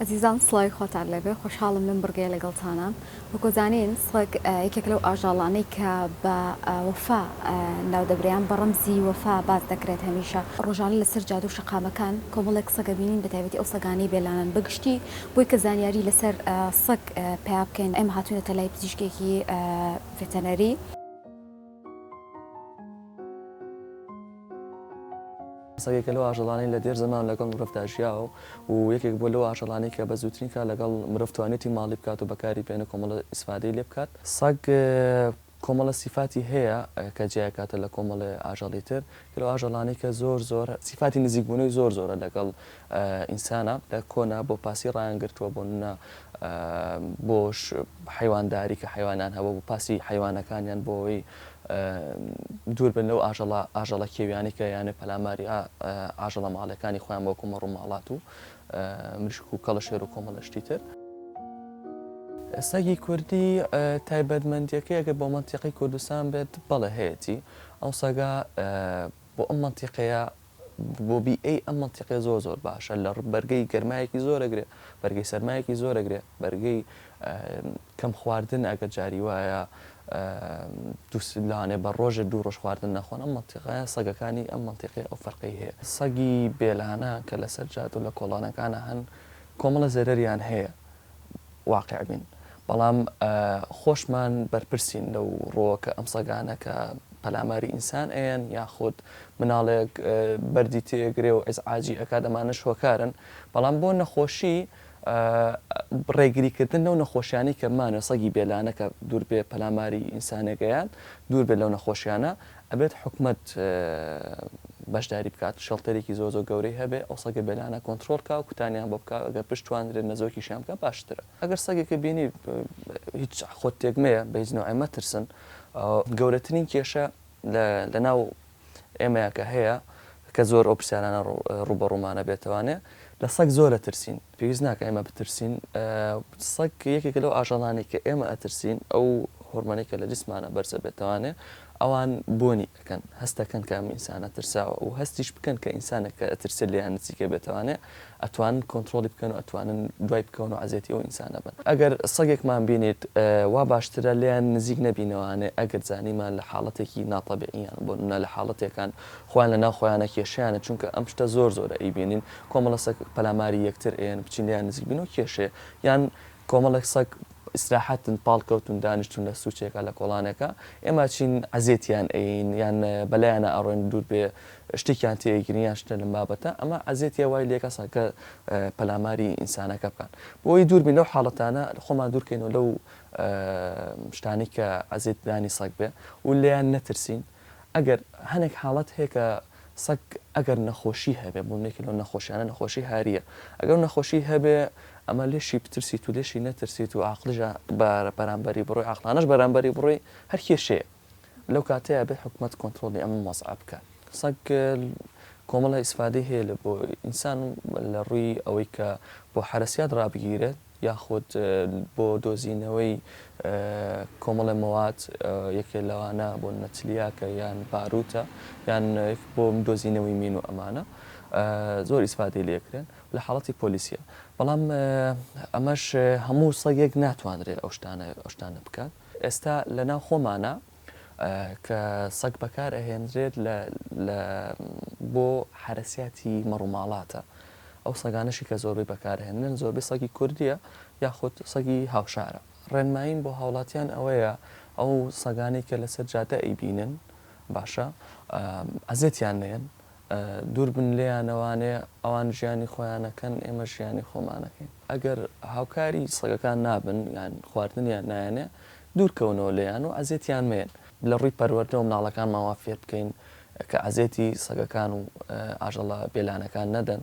عزیزان سڵی خۆتان لەبێ خۆشحاڵم لەم بڕگەیە لەگەڵتانە وەکۆزانین سڵک یەکێک لەو ئاژاڵانەی کە بە وەفا ناودەبریان بە ڕەمزی وەفا باز دەکرێت هەمیشە ڕۆژانە لەسەر جادو و شەقامەکان کۆمەڵێک سەگە بینین بەتایبەتی ئەو سەگانەی بێلانن بەگشتی بۆی کە زانیاری لەسەر سەگ پێیا بکەین ئێمە هاتوونەتە لای پزیشکێکی ڤێتەنەری سەگێکە لەو ئاژەڵانەی لە دێر زەمان لەگەڵ مرۆڤدا ژیاوە و یەکێک بۆ لەو ئاژەڵانەی کە بە زووترین کات لەگەڵ مرۆڤ توانێتی ماڵی بکات و بەکاری بێنە کۆمەڵە ئیسفادەی لێ بکات. سەگ کۆمەڵە سیفاتی هەیە کە جیاکاتە لە کۆمەڵە ئاژەڵی تر کە لەو ئاژەڵانەی کە زۆر سیفاتی نزیکبوونەوەی زۆرە لەگەڵ ئینسانە لە کۆنا بۆ پاسی ڕایانگرتووە بۆ نە بۆش حیوانداری کە حیوانان هەبوو بۆ پاسی حیوانەکانیان بۆەوەی دوور بن لەو ئاژەڵە کێویانی کە یانە پەلاماری ئاژەڵە ماڵەکانی خۆیان بۆ کۆمە ڕووماڵات و مشک و کەڵە شێر و کۆمەڵە شتی تر. سەگی کوردی تایبەتمەندیەکەیەکە بۆ مەنتیقی کوردستان بێت بەڵێ هەیەی ئەو سەگا بۆ ئەم مەنتیقەیە بۆ بیئەی ئەم مەنتیقی زۆر باشە لە بەرگەی گەرمایەکی زۆرەگرێ بەرگەی سەرمایەکی زۆرەگرێ بەرگەی کەم خواردن ئەگە جاری وایە دووسلانێ بە ڕۆژە دوو ڕۆژ خواردن نەخۆن ئەم مەنتیقەیە سەگەکانی ئەم مەنتیقی ئەو فەرقی هەیە. سەگی بێلانە کە لەسەر جات و لە کۆڵانەکانە هەن کۆمەڵە زەرەریان هەیە واقع بین بەڵام خۆشمان بەرپرسین لەو ڕۆکە ئەم سەگانە کە پەلاماری ئینسان ئەیەن یاخود مناڵێک بەردی تێگرێ و ئەزعاجی ئەکا دەمانە شۆکارن بەڵام بۆ نەخۆشی ڕێگریکردن لەو نەخۆشیانی کەمانە سەگی بێلانە کە دوور بێ پەلاماری ئینسانێکەیان دوور بێت لەو نەخۆشیانە ئەبێت حکومەت بەشداری بکات شەڵتەرێکی زۆر گەورەی هەبێ ئەو سەگە بێلانە کۆنتترۆلکە و کوتانیان بۆ بکات ئەگەر پشتوانرێت نەزۆکی شام بکە باشترە. ئەگەر سەگێکە بینی هیچ خۆت تێگمەیە بەهیچنەوە مەترسن گەورەترین کێشە لە ناو ئێمەیە کە هەیە کە زۆر ئەو پرسیارانە ڕوبەڕوومانە بێتوانێ لە سەگ زۆرە ترسین پێویست ناکە ئێمە بترسین سەگ یەکێک لەو ئاژەڵانی کە ئێمە ئەترسین ئەو هۆرمۆنێکە لە جسمانە بەرزە بێتوانێ ئەوان بۆنی ئەەکەن هەستەکەن کە ئینسانە ترساوە و هەستیش بکەن کە ئینسانێکە ئەترسێت لیان نزیکە بێتوانێ ئەتوانن کۆنتترۆلی بکەن و ئەتوانن دوای بکەون و عزیەتی ئەو ئینسانە بن. ئەگەر سەگێکمان بینیت وا باشترە لیان نزیک نەبینەوانێ ئەگەر زانیمان لە حاڵەتێکی ناتەبیعیان بۆ نە لە حاڵەتێکان خۆیان لە ناو خۆیانە کێشیانە چونکە ئەم شتە زۆرە ئەیبینین کۆمەڵە سەگ پەلاماری یەکتر ئێن بچین لیان نزیک بین و کێشێ یان کۆمەڵێک سەگ ئیسراحەتن پاڵکەوتون دانیشتون لە سوچێکە لە کۆڵانێکە ئێمە چین عزیێتیان ئەین یان بەلایەنە ئەڕۆین دوور بێ شتێکیان تێگیری یان شتە لەم بابەتە ئەمە عزیێتیە وای لێکە ساکە پەلاماری ئینسانەکە بکەن بۆی دووربین لەو حاڵەتانە خۆمان دوورکەین و لەو شتانی کە عزیێتدانی سەگ بێ و لیان نەترسین. ئەگەر هەنێک حاڵەت هەیە کە سەگ ئەگەر نەخۆشی هەبێ بوونێکی لەو نەخۆشیانە نەخۆشی هاریە ئەگەر نەخۆشی هەبێ ئەمە لێشی بترسیت و لێشی نەترسیت و عاقلژە بەرامبەری بڕۆی عاقلانەش بەرامبەری بڕۆی هەر کێشەیە لەو کاتەیە بێ حکومەت کۆنتترۆلی ئەمە مەسعە بکات. سەگ کۆمەڵە ئیسفادەی هەیە لە بۆ ئینسان لە ڕووی ئەوەی کە بۆ حرەسیات ڕابگیرێت یاخود بۆ دۆزینەوەی کۆمەڵە مەوات یەکێ لەوانە بۆ نەچلیاکە یان باروتە یان بۆ دۆزینەوەی مین و ئەمانە زۆر ئیسفادەی لێکرێن لە حاڵەتی پۆلیسیە بەڵام ئەمەش هەموو سەگێک ناتوانرێت ئەو شتانە بکات. ئێستا لە ناو خۆمانە کە سەگ بەکار ئەهێنرێت بۆ حرەسیاتی مەڕووماڵاتە ئەو سەگانشی کە زۆربەی بەکارهێنن زۆربەی سەگی کوردیە یاخود سەگی هاوشارە ڕێنمایین بۆ هاوڵاتیان ئەوەیە ئەو سەگانی کە لەسەر جادە ئەیبینن باشە ئەزێتیان نێن دوور بن لێیانەوانێ ئەوان ژیانی خۆیانەکەن ئێمە ژیانی خۆمانەکەین. ئەگەر هاوکاری سەگەکان نابن یان خواردنیان نایەنێ دوورکەونەوە لێیان و ئەزێتیان مێن لە ڕووی پەروەردەوە مناڵەکان ماوا فێر بکەین کە ئەزێتی سەگەکان و ئاژەڵە بێلانەکان نەدەن